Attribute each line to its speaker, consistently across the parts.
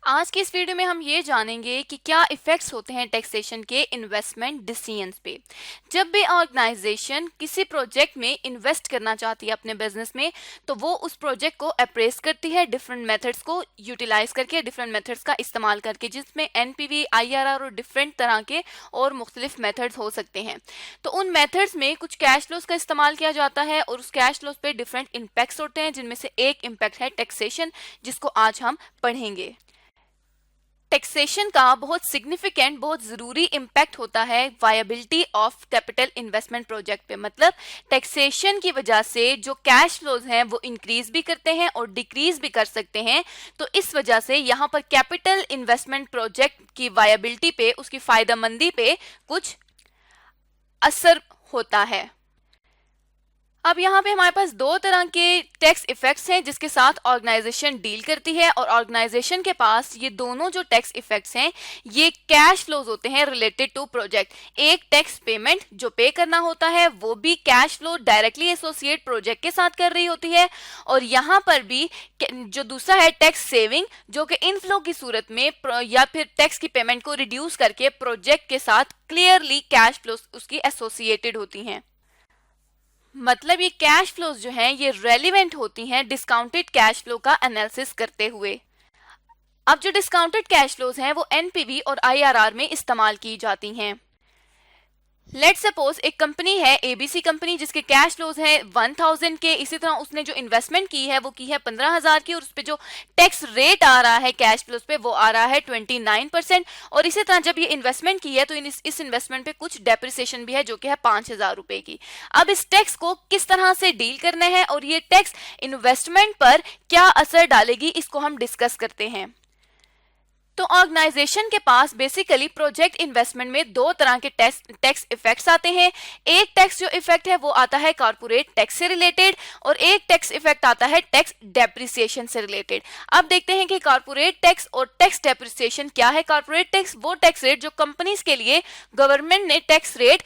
Speaker 1: आज की इस वीडियो में हम ये जानेंगे कि क्या इफेक्ट्स होते हैं टैक्सेशन के इन्वेस्टमेंट डिसीजंस पे। जब भी ऑर्गेनाइजेशन किसी प्रोजेक्ट में इन्वेस्ट करना चाहती है अपने बिजनेस में, तो वो उस प्रोजेक्ट को अप्रेस करती है डिफरेंट मेथड्स को यूटिलाइज करके, डिफरेंट मेथड्स का इस्तेमाल करके, जिसमें एनपीवी, आईआरआर और डिफरेंट तरह के और मुख्तलिफ मेथड्स हो सकते हैं। तो उन मेथड्स में कुछ कैश फ्लोज का इस्तेमाल किया जाता है और उस कैश फ्लोज पे डिफरेंट इम्पैक्ट्स होते हैं, जिनमें से एक इम्पैक्ट है टैक्सेशन, जिसको आज हम पढ़ेंगे। टैक्सेशन का बहुत सिग्निफिकेंट, बहुत ज़रूरी इम्पैक्ट होता है viability of capital investment project पे। मतलब टैक्सेशन की वजह से जो कैश फ्लोज हैं वो इंक्रीज भी करते हैं और डिक्रीज भी कर सकते हैं। तो इस वजह से यहाँ पर कैपिटल इन्वेस्टमेंट प्रोजेक्ट की वायबिलिटी पे, उसकी फ़ायदेमंदी पे कुछ असर होता है। अब यहाँ पे हमारे पास दो तरह के टैक्स इफेक्ट्स हैं जिसके साथ ऑर्गेनाइजेशन डील करती है, और ऑर्गेनाइजेशन के पास ये दोनों जो टैक्स इफेक्ट्स हैं ये कैश फ्लोज होते हैं रिलेटेड टू प्रोजेक्ट। एक टैक्स पेमेंट जो पे करना होता है वो भी cash flow directly associate project के साथ कर रही होती है, और यहाँ पर भी जो दूसरा है टैक्स सेविंग, जो कि इनफ्लो की सूरत में या फिर टैक्स की पेमेंट को रिड्यूस करके प्रोजेक्ट के साथ क्लियरली कैश फ्लोज उसकी एसोसिएटेड होती हैं। मतलब ये कैश फ्लोज जो हैं ये रेलिवेंट होती हैं डिस्काउंटेड कैश फ्लो का एनालिसिस करते हुए। अब जो डिस्काउंटेड कैश फ्लोज हैं वो एनपीवी और आईआरआर में इस्तेमाल की जाती हैं। लेट्स सपोज एक कंपनी है एबीसी कंपनी, जिसके कैश फ्लोज हैं 1000 के। इसी तरह उसने जो इन्वेस्टमेंट की है वो की है 15,000 की, और उस पर जो टैक्स रेट आ रहा है कैश फ्लोज पे वो आ रहा है 29%। और इसी तरह जब ये इन्वेस्टमेंट की है तो इस इन्वेस्टमेंट पे कुछ डेप्रिसिएशन भी है जो कि है 5,000 रुपए की। अब इस टैक्स को किस तरह से डील करना है और ये टैक्स इन्वेस्टमेंट पर क्या असर डालेगी, इसको हम डिस्कस करते हैं। तो ऑर्गेनाइजेशन के पास बेसिकली प्रोजेक्ट इन्वेस्टमेंट में दो तरह के टैक्स इफेक्ट्स आते हैं। एक टैक्स जो इफेक्ट है वो आता है कॉर्पोरेट टैक्स से रिलेटेड, और एक टैक्स इफेक्ट आता है टैक्स डेप्रिसिएशन से रिलेटेड। अब देखते हैं कि कॉर्पोरेट टैक्स और टैक्स डेप्रिसिएशन क्या है। कॉर्पोरेट टैक्स वो टैक्स रेट जो कंपनीज के लिए गवर्नमेंट ने टैक्स रेट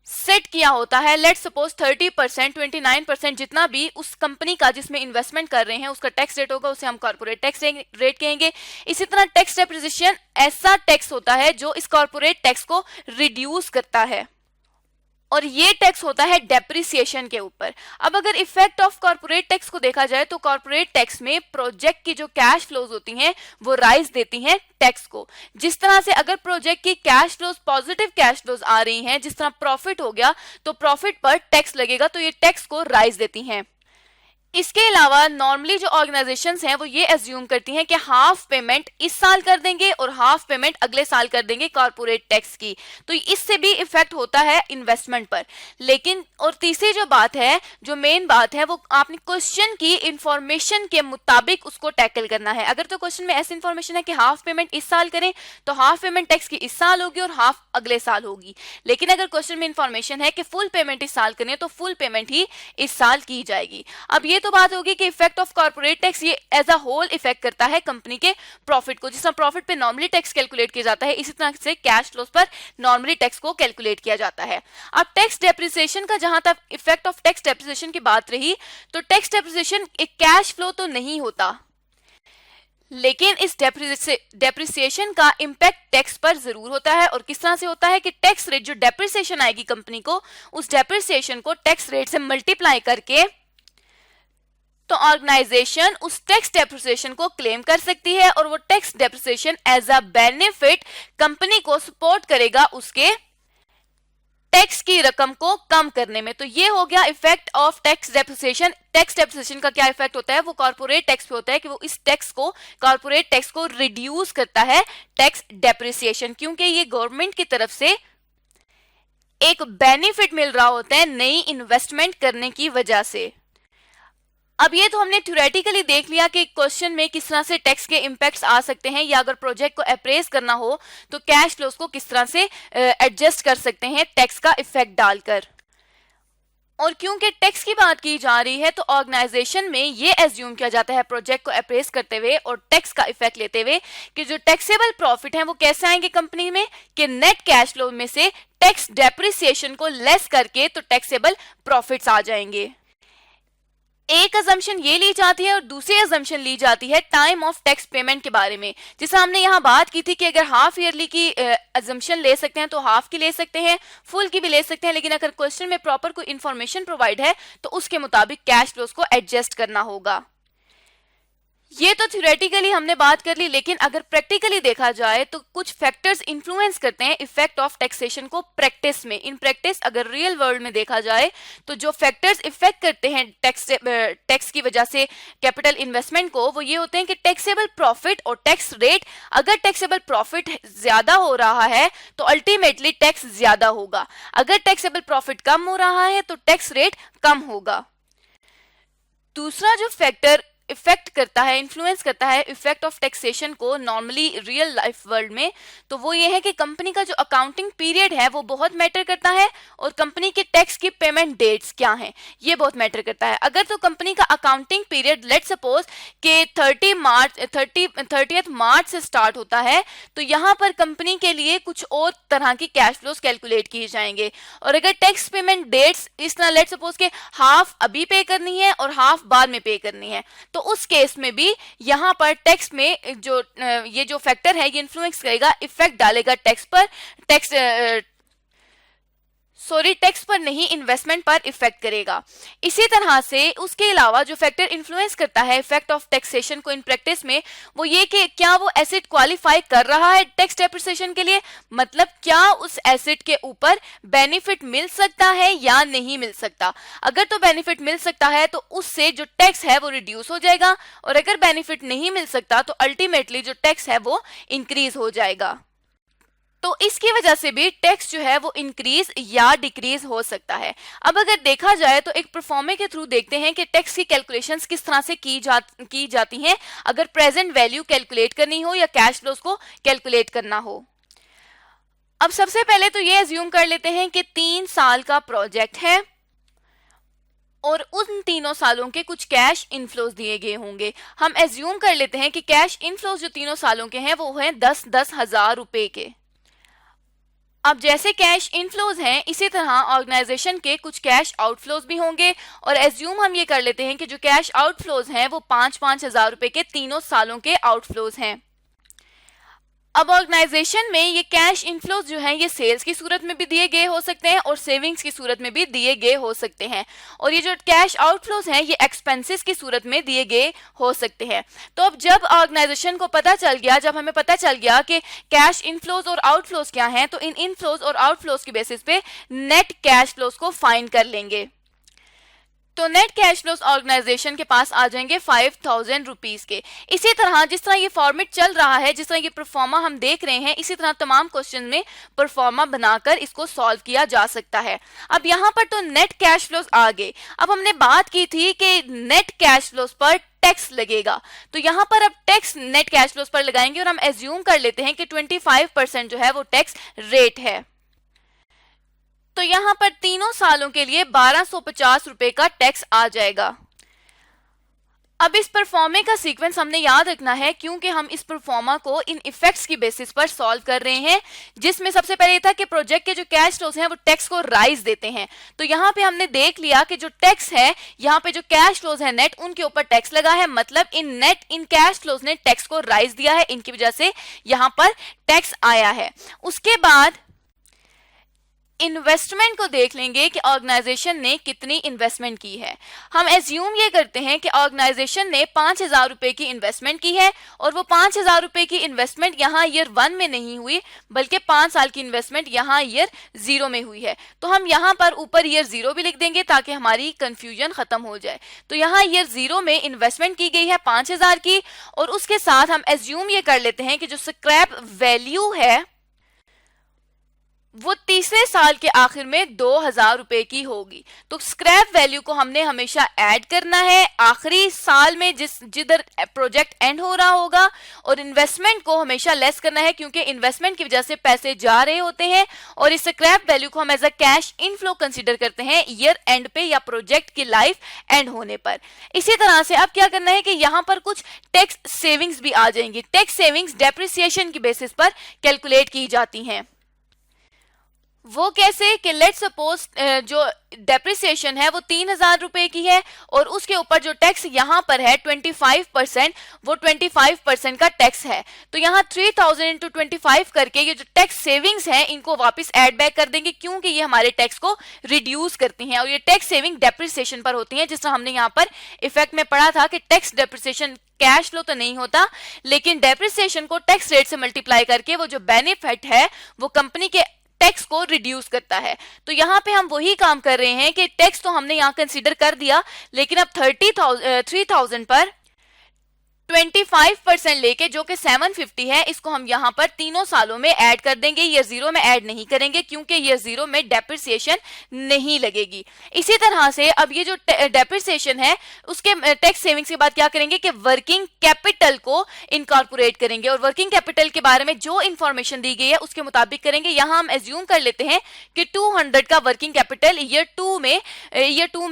Speaker 1: सेट किया होता है। लेट्स सपोज 30%, 29%, जितना भी उस कंपनी का जिसमें इन्वेस्टमेंट कर रहे हैं उसका टैक्स रेट होगा, उसे हम कॉर्पोरेट टैक्स रेट कहेंगे। इसी तरह टैक्स डेप्रिसिएशन ऐसा टैक्स होता है जो इस कॉर्पोरेट टैक्स को रिड्यूस करता है, और ये टैक्स होता है डेप्रिसिएशन के ऊपर। अब अगर इफेक्ट ऑफ कॉर्पोरेट टैक्स को देखा जाए तो कॉर्पोरेट टैक्स में प्रोजेक्ट की जो कैश फ्लोज होती हैं वो राइज देती हैं टैक्स को। जिस तरह से अगर प्रोजेक्ट की cash flows, positive cash flows आ रही हैं, जिस तरह प्रॉफिट हो गया तो प्रॉफिट पर टैक्स लगेगा, तो ये टैक्स को राइज देती हैं। इसके अलावा नॉर्मली जो ऑर्गेनाइजेशंस हैं वो ये एज्यूम करती हैं कि हाफ पेमेंट इस साल कर देंगे और हाफ पेमेंट अगले साल कर देंगे कॉर्पोरेट टैक्स की, तो इससे भी इफेक्ट होता है इन्वेस्टमेंट पर। लेकिन और तीसरी जो बात है, जो मेन बात है, वो आपने क्वेश्चन की इंफॉर्मेशन के मुताबिक उसको टैकल करना है। अगर तो क्वेश्चन में ऐसी इंफॉर्मेशन है कि हाफ पेमेंट इस साल करें तो हाफ पेमेंट टैक्स की इस साल होगी और हाफ अगले साल होगी। लेकिन अगर क्वेश्चन में इंफॉर्मेशन है कि फुल पेमेंट इस साल करें तो फुल पेमेंट ही इस साल की जाएगी। अब ये तो बात होगी कि इफेक्ट ऑफ कॉर्पोरेट टैक्स ये एज अ होल इफेक्ट करता है कंपनी के प्रॉफिट को। जिस तरह प्रॉफिट पे नॉर्मली टैक्स कैलकुलेट किया जाता है, इसी तरह से कैश फ्लोज पर नॉर्मली टैक्स को कैलकुलेट किया जाता है। अब टैक्स डेप्रिसिएशन का जहां तक इफेक्ट ऑफ टैक्स डेप्रिसिएशन की बात रही, तो टैक्स डेप्रिसिएशन एक कैश फ्लो तो नहीं होता, लेकिन इस डेप्रिसिएशन का इम्पैक्ट टैक्स पर जरूर होता है। और किस तरह से होता है कि टैक्स रेट जो डेप्रिसिएशन आएगी कंपनी को, उस डेप्रिसिएशन को टैक्स रेट से मल्टीप्लाई करके तो ऑर्गेनाइजेशन उस टैक्स डेप्रिसिएशन को क्लेम कर सकती है, और वो tax depreciation as a benefit company को सपोर्ट करेगा उसके टैक्स की रकम को कम करने में। तो ये हो गया effect of tax depreciation. Tax depreciation का क्या इफेक्ट होता है, वो कॉर्पोरेट टैक्स पे होता है कि वो इस टैक्स को, कॉर्पोरेट टैक्स को रिड्यूस करता है टैक्स डेप्रिसिएशन, क्योंकि ये गवर्नमेंट की तरफ से एक बेनिफिट मिल रहा होता है नई इन्वेस्टमेंट करने की वजह से। अब ये तो हमने थ्योरेटिकली देख लिया कि क्वेश्चन में किस तरह से टैक्स के इम्पैक्ट्स आ सकते हैं, या अगर प्रोजेक्ट को अप्रेस करना हो तो कैश फ्लोज को किस तरह से एडजस्ट कर सकते हैं टैक्स का इफेक्ट डालकर। और क्योंकि टैक्स की बात की जा रही है तो ऑर्गेनाइजेशन में ये एज्यूम किया जाता है प्रोजेक्ट को अप्रेस करते हुए और टैक्स का इफेक्ट लेते हुए कि जो टैक्सेबल प्रॉफिट हैं वो कैसे आएंगे कंपनी में, कि नेट कैश फ्लो में से टैक्स डेप्रिसिएशन को लेस करके तो टैक्सेबल प्रॉफिट्स आ जाएंगे। एक अजम्पशन ये ली जाती है और दूसरी अजम्पशन ली जाती है टाइम ऑफ टैक्स पेमेंट के बारे में, जिसे हमने यहाँ बात की थी कि अगर हाफ ईयरली की अजम्पशन ले सकते हैं तो हाफ की ले सकते हैं, फुल की भी ले सकते हैं, लेकिन अगर क्वेश्चन में प्रॉपर कोई इंफॉर्मेशन प्रोवाइड है तो उसके मुताबिक कैश फ्लोज को एडजस्ट करना होगा। ये तो थ्योरेटिकली हमने बात कर ली, लेकिन अगर प्रैक्टिकली देखा जाए तो कुछ फैक्टर्स इन्फ्लुएंस करते हैं इफेक्ट ऑफ टैक्सेशन को प्रैक्टिस में। इन प्रैक्टिस अगर रियल वर्ल्ड में देखा जाए तो जो फैक्टर्स इफेक्ट करते हैं टैक्स की वजह से कैपिटल इन्वेस्टमेंट को, वो ये होते हैं कि टैक्सेबल प्रॉफिट और टैक्स रेट। अगर टैक्सेबल प्रॉफिट ज्यादा हो रहा है तो अल्टीमेटली टैक्स ज्यादा होगा, अगर टैक्सेबल प्रॉफिट कम हो रहा है तो टैक्स रेट कम होगा। दूसरा जो फैक्टर इफेक्ट करता है, इन्फ्लुएंस करता है इफेक्ट ऑफ टैक्सेशन को नॉर्मली रियल लाइफ वर्ल्ड में, तो वो ये है कि कंपनी का जो अकाउंटिंग पीरियड है वो बहुत मैटर करता है, और कंपनी के टैक्स की पेमेंट डेट्स क्या हैं ये बहुत मैटर करता है। अगर तो कंपनी का अकाउंटिंग पीरियड लेट सपोज कि 30 मार्च से स्टार्ट होता है, तो यहाँ पर कंपनी के लिए कुछ और तरह की कैश फ्लोज कैलकुलेट किए जाएंगे। और अगर टैक्स पेमेंट डेट्स इस तरह लेट सपोज के हाफ अभी पे करनी है और हाफ बाद में पे करनी है, तो उस केस में भी यहां पर टैक्स में जो ये जो फैक्टर है ये इन्फ्लुएंस करेगा, इफेक्ट डालेगा टैक्स पर, टैक्स पर नहीं इन्वेस्टमेंट पर इफेक्ट करेगा। इसी तरह से उसके अलावा जो फैक्टर इन्फ्लुएंस करता है इफेक्ट ऑफ टैक्सेशन को इन प्रैक्टिस में, वो ये कि क्या वो एसेट क्वालिफाई कर रहा है टैक्स डेप्रिसिएशन के लिए, मतलब क्या उस एसेट के ऊपर बेनिफिट मिल सकता है या नहीं मिल सकता। अगर तो बेनिफिट मिल सकता है तो उससे जो टैक्स है वो रिड्यूस हो जाएगा, और अगर बेनिफिट नहीं मिल सकता तो अल्टीमेटली जो टैक्स है वो इंक्रीज हो जाएगा। तो इसकी वजह से भी टैक्स जो है वो इंक्रीज या डिक्रीज हो सकता है। अब अगर देखा जाए तो एक परफॉर्मे के थ्रू देखते हैं कि टैक्स की कैलकुलेशंस किस तरह से की जाती हैं अगर प्रेजेंट वैल्यू कैलकुलेट करनी हो या कैश फ्लोज को कैलकुलेट करना हो। अब सबसे पहले तो ये अज्यूम कर लेते हैं कि 3 साल का प्रोजेक्ट है और उन 3 सालों के कुछ कैश इनफ्लोज दिए गए होंगे। हम एज्यूम कर लेते हैं कि कैश इनफ्लोज जो 3 सालों के हैं वो हैं 10-10 हजार रुपए के। अब जैसे कैश इनफ्लोज हैं इसी तरह ऑर्गेनाइजेशन के कुछ कैश आउटफ्लोज भी होंगे, और एज्यूम हम ये कर लेते हैं कि जो कैश आउटफ्लोज हैं वो 5-5 हजार रुपए के 3 सालों के आउटफ्लोज हैं। अब ऑर्गेनाइजेशन में ये कैश इनफ्लोज जो हैं ये सेल्स की सूरत में भी दिए गए हो सकते हैं और सेविंग्स की सूरत में भी दिए गए हो सकते हैं, और ये जो कैश आउटफ्लोज हैं ये एक्सपेंसेस की सूरत में दिए गए हो सकते हैं। तो अब जब ऑर्गेनाइजेशन को पता चल गया, जब हमें पता चल गया कि कैश इनफ्लोज और आउटफ्लोज क्या हैं, तो इन इनफ्लोज और आउटफ्लोज की बेसिस पे नेट कैश फ्लोज को फाइंड कर लेंगे। तो नेट कैश फ्लोज ऑर्गेनाइजेशन के पास आ जाएंगे 5000 रुपीज के। इसी तरह जिस तरह ये फॉर्मेट चल रहा है, जिस तरह ये परफॉर्मा हम देख रहे हैं, इसी तरह तमाम क्वेश्चन में परफॉर्मा बनाकर इसको सॉल्व किया जा सकता है। अब यहाँ पर तो नेट कैश फ्लोज आ गए। अब हमने बात की थी कि नेट कैश फ्लोज पर टैक्स लगेगा, तो यहाँ पर अब टैक्स नेट कैश फ्लोज पर लगाएंगे और हम एज्यूम कर लेते हैं कि 25% जो है वो टैक्स रेट है। तो यहां पर 3 सालों के लिए 1250 रुपए का टैक्स आ जाएगा। अब इस परफॉर्मे का सीक्वेंस हमने याद रखना है, क्योंकि हम इस परफॉर्मा को इन इफेक्ट्स की बेसिस पर सॉल्व कर रहे हैं, जिसमें सबसे पहले था कि प्रोजेक्ट के जो कैश फ्लोज हैं वो टैक्स को राइज देते हैं। तो यहाँ पे हमने देख लिया कि जो टैक्स है, यहाँ पे जो कैश फ्लोज है नेट, उनके ऊपर टैक्स लगा है, मतलब इन कैश फ्लोज ने टैक्स को राइज दिया है, इनकी वजह से यहाँ पर टैक्स आया है। उसके बाद इन्वेस्टमेंट को देख लेंगे कि ऑर्गेनाइजेशन ने कितनी इन्वेस्टमेंट की है। हम एज्यूम ये करते हैं कि ऑर्गेनाइजेशन ने 5000 रुपए की इन्वेस्टमेंट की है, और वो 5000 रुपए की इन्वेस्टमेंट यहाँ ईयर 1 में नहीं हुई, बल्कि 5 साल की इन्वेस्टमेंट यहाँ ईयर 0 में हुई है। तो हम यहाँ पर ऊपर ईयर 0 भी लिख देंगे ताकि हमारी कंफ्यूजन खत्म हो जाए। तो यहाँ ईयर 0 में इन्वेस्टमेंट की गई है 5000 की, और उसके साथ हम एज्यूम ये कर लेते हैं कि जो स्क्रैप वैल्यू है वो तीसरे साल के आखिर में 2000 रुपए की होगी। तो स्क्रैप वैल्यू को हमने हमेशा ऐड करना है आखिरी साल में जिधर प्रोजेक्ट एंड हो रहा होगा, और इन्वेस्टमेंट को हमेशा लेस करना है, क्योंकि इन्वेस्टमेंट की वजह से पैसे जा रहे होते हैं, और इस स्क्रैप वैल्यू को हम as a cash inflow consider करते हैं ईयर एंड पे या प्रोजेक्ट की लाइफ एंड होने पर। इसी तरह से अब क्या करना है कि यहाँ पर कुछ टैक्स सेविंग्स भी आ जाएंगी। टैक्स सेविंग्स डेप्रिसिएशन की बेसिस पर कैलकुलेट की जाती हैं। वो कैसे कि लेट सपोज जो डेप्रिसिएशन है वो 3,000 रुपए की है और उसके ऊपर जो टैक्स यहाँ पर है 25%, वो 25% का टैक्स है। तो यहाँ 3,000 इंटू 25 करके ये जो टैक्स सेविंग्स हैं इनको वापस ऐड बैक कर देंगे, क्योंकि ये हमारे टैक्स को रिड्यूस करती हैं और ये टैक्स सेविंग डेप्रिसिएशन पर होती हैं, जिस तरह हमने यहाँ पर इफेक्ट में पढ़ा था कि टैक्स डेप्रिसिएशन कैश फ्लो तो नहीं होता, लेकिन डेप्रिसिएशन को टैक्स रेट से मल्टीप्लाई करके वो जो बेनिफिट है वो कंपनी के टैक्स को रिड्यूस करता है। तो यहाँ पे हम वही काम कर रहे हैं कि टैक्स तो हमने यहाँ कंसीडर कर दिया, लेकिन अब 3,000 पर 25% लेके जो कि 750 है, इसको हम यहाँ पर तीनों सालों में ऐड कर देंगे। ईयर जीरो में ऐड नहीं करेंगे क्योंकि ईयर जीरो में डेप्रिसिएशन नहीं लगेगी। इसी तरह से अब ये जो डेप्रिसिएशन है उसके टैक्स सेविंग्स के बाद क्या करेंगे कि वर्किंग कैपिटल को इनकॉर्पोरेट करेंगे और वर्किंग कैपिटल के बारे में जो इंफॉर्मेशन दी गई है उसके मुताबिक करेंगे। यहाँ हम एज्यूम कर लेते हैं कि 200 का वर्किंग कैपिटल ईयर टू में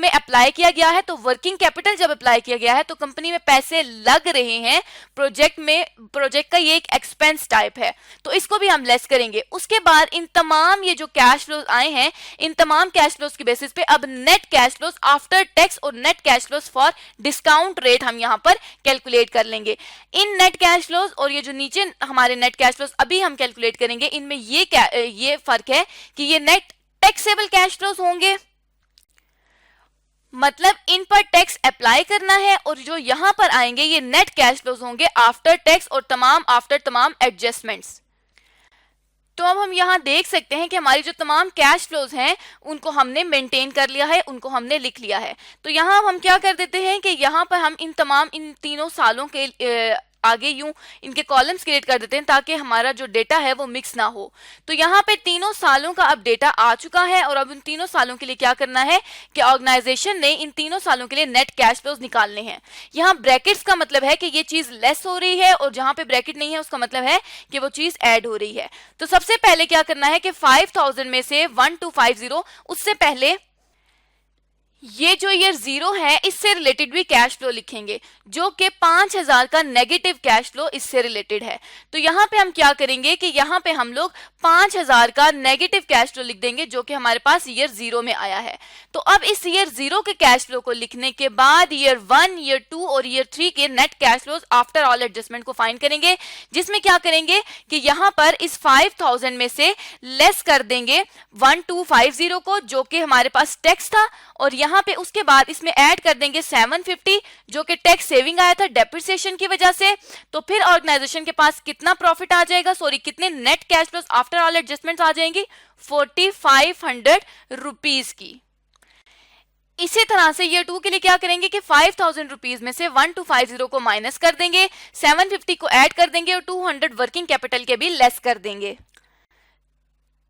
Speaker 1: अप्लाई किया गया है। तो वर्किंग कैपिटल जब अप्लाई किया गया है तो कंपनी में पैसे लग रहे हैं प्रोजेक्ट का ये एक एक्सपेंस टाइप है, तो इसको भी हम लेस करेंगे। उसके बाद इन तमाम ये जो कैश फ्लोज आए हैं, इन तमाम कैश फ्लोज की बेसिस पे अब net cash flows after tax और net cash flows for discount rate हम यहां पर कैलकुलेट कर लेंगे। इन नेट कैश फ्लोज और ये जो नीचे हमारे नेट कैश फ्लोज अभी हम कैलकुलेट करेंगे, इनमें ये फर्क है कि ये नेट टैक्सेबल कैश फ्लोज होंगे, मतलब इन पर टैक्स अप्लाई करना है, और जो यहां पर आएंगे ये नेट कैश फ्लोज होंगे आफ्टर टैक्स और आफ्टर तमाम एडजस्टमेंट्स। तो अब हम यहां देख सकते हैं कि हमारी जो तमाम कैश फ्लोज हैं उनको हमने मेंटेन कर लिया है, उनको हमने लिख लिया है। तो यहां हम क्या कर देते हैं कि यहां पर हम इन तीनों सालों के आगे यूं इनके कॉलम्स क्रिएट कर देते हैं ताकि हमारा जो डेटा है वो मिक्स ना हो। तो यहाँ पे तीनों सालों का अब डेटा आ चुका है और अब इन तीनों सालों के लिए क्या करना है कि ऑर्गेनाइजेशन ने इन तीनों सालों के लिए नेट कैश फ्लोज निकालने हैं। यहाँ ब्रैकेट्स का मतलब है कि ये चीज लेस हो रही है और जहां पे ब्रैकेट नहीं है उसका मतलब है कि वो चीज ऐड हो रही है। तो सबसे पहले क्या करना है कि 5,000 में से 1250, उससे पहले ये जो ईयर जीरो है इससे रिलेटेड भी कैश फ्लो लिखेंगे, जो कि 5,000 का नेगेटिव कैश फ्लो इससे रिलेटेड है। तो यहाँ पे हम क्या करेंगे कि यहाँ पे हम लोग 5,000 का नेगेटिव कैश फ्लो लिख देंगे जो कि हमारे पास ईयर जीरो में आया है। तो अब इस ईयर जीरो के कैश फ्लो को लिखने के बाद ईयर 1, ईयर 2 और ईयर 3 के net cash flows after all adjustment को फाइंड करेंगे, जिसमें क्या करेंगे कि यहाँ पर इस 5,000 में से लेस कर देंगे 1250 को जो कि हमारे पास टैक्स था, और यहाँ पे उसके बाद इसमें ऐड कर देंगे 750 जो कि टैक्स सेविंग आया था डेप्रिसिएशन की वजह से। तो फिर ऑर्गेनाइजेशन के पास कितना प्रॉफिट आ जाएगा, कितने net cash flows after all adjustments आ जाएंगी, 4,500 रुपीज की। इसी तरह से ईयर 2 के लिए क्या करेंगे कि 5,000 रुपीज में से 1250 को माइनस कर देंगे, 750 को ऐड कर देंगे और 200 वर्किंग कैपिटल के भी लेस कर देंगे,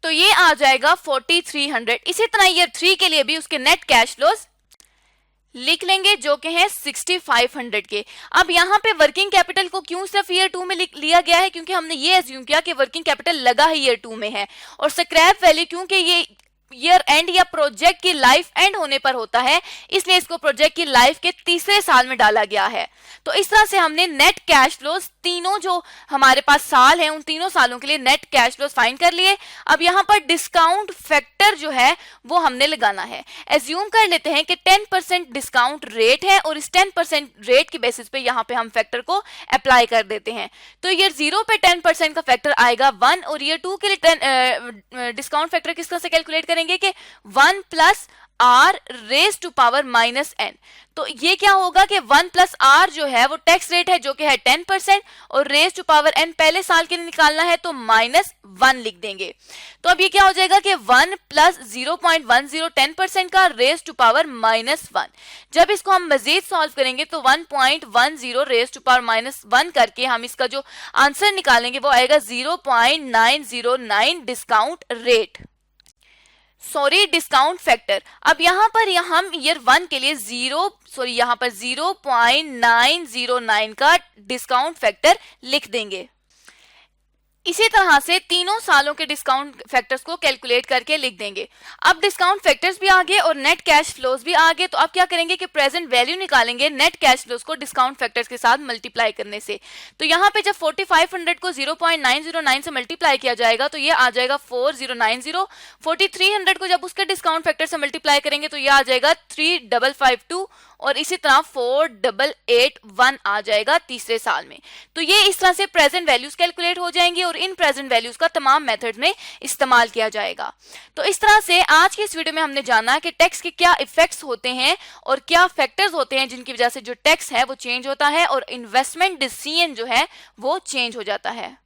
Speaker 1: तो ये आ जाएगा 4,300। इसी तरह ईयर 3 के लिए भी उसके नेट कैश फ्लोज लिख लेंगे जो कि है 6,500 के। अब यहाँ पे वर्किंग कैपिटल को क्यों सिर्फ ईयर 2 में लिया गया है, क्योंकि हमने ये एज्यूम किया कि वर्किंग कैपिटल लगा है ईयर 2 में है, और स्क्रैप वैल्यू क्योंकि ये ईयर एंड या प्रोजेक्ट की लाइफ एंड होने पर होता है, इसलिए इसको प्रोजेक्ट की लाइफ के तीसरे साल में डाला गया है। तो इस तरह से हमने नेट कैश फ्लोज तीनों जो हमारे पास साल हैं उन तीनों सालों के लिए नेट कैश फ्लोज फाइंड कर लिए। अब यहाँ पर डिस्काउंट फैक्टर जो है वो हमने लगाना है। एज्यूम कर लेते हैं कि 10% डिस्काउंट रेट है और इस 10% रेट की बेसिस पे यहाँ पे हम फैक्टर को अप्लाई कर देते हैं। तो ईयर 0 पे 10% का फैक्टर आएगा 1, और ईयर 2 के लिए डिस्काउंट फैक्टर किस तरह से कैलकुलेट करेंगे कि 1 plus r raise to power minus n. तो ये क्या होगा कि 1 प्लस आर जो है वो टैक्स रेट है जो कि है 10%, और रेज टू पावर एन पहले साल के लिए निकालना है तो -1 लिख देंगे। तो अब ये क्या हो जाएगा कि 1 प्लस 0.10 10% का रेज टू पावर -1। जब इसको हम मजीद सॉल्व करेंगे तो 1.10 रेज टू पावर -1 करके हम इसका जो आंसर निकालेंगे वो आएगा 0.909 डिस्काउंट फैक्टर। अब यहाँ पर हम ईयर 1 के लिए यहाँ पर 0.909 का डिस्काउंट फैक्टर लिख देंगे। इसी तरह से तीनों सालों के डिस्काउंट फैक्टर्स को कैलकुलेट करके लिख देंगे। अब डिस्काउंट फैक्टर्स भी आ गए और नेट कैश फ्लोज भी आ गए, तो अब क्या करेंगे कि प्रेजेंट वैल्यू निकालेंगे नेट कैश फ्लोज को डिस्काउंट फैक्टर्स के साथ मल्टीप्लाई करने से। तो यहाँ पे जब 4500 को 0.909 से मल्टीप्लाई किया जाएगा तो ये आ जाएगा 4090। 4300 को जब उसके डिस्काउंट फैक्टर से मल्टीप्लाई करेंगे तो ये आ जाएगा 3552 और इसी तरह 4881 आ जाएगा तीसरे साल में। तो ये इस तरह से प्रेजेंट वैल्यूज कैलकुलेट हो जाएंगी और इन प्रेजेंट वैल्यूज का तमाम मेथड में इस्तेमाल किया जाएगा। तो इस तरह से आज की इस वीडियो में हमने जाना कि टैक्स के क्या इफेक्ट्स होते हैं और क्या फैक्टर्स होते हैं जिनकी वजह से जो टैक्स है वो चेंज होता है और इन्वेस्टमेंट डिसीजन जो है वो चेंज हो जाता है।